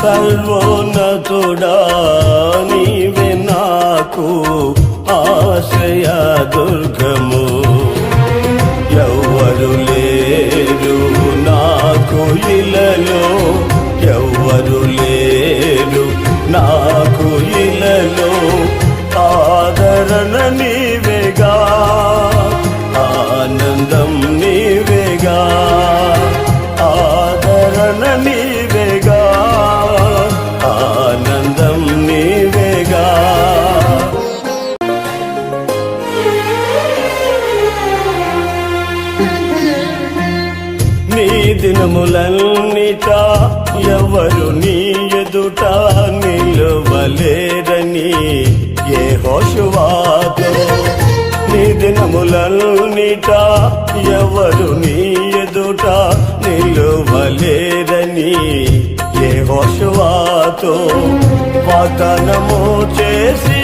సర్వోన్నతుడా నీవే నాకు ఆశ్రయ దుర్గము. ఎవ్వరు లేరు నాకు ఇలలో, ఎవ్వరు లేరు నాకు ఇలలో. ఆదరణ నీవేగా, ఆనందం నీవేగా, ఆదరణ నీవేగా, ఆనందం నీవేగా. నీ దినములన్నిట ఎవరు నీ ఎదుట నిలువలేరని యెహోషువతో. నీ దినములన్నిట ఎవరు నీ ఎదుట నిలువలేరని యెహోషువతో వాగ్దానము చేసి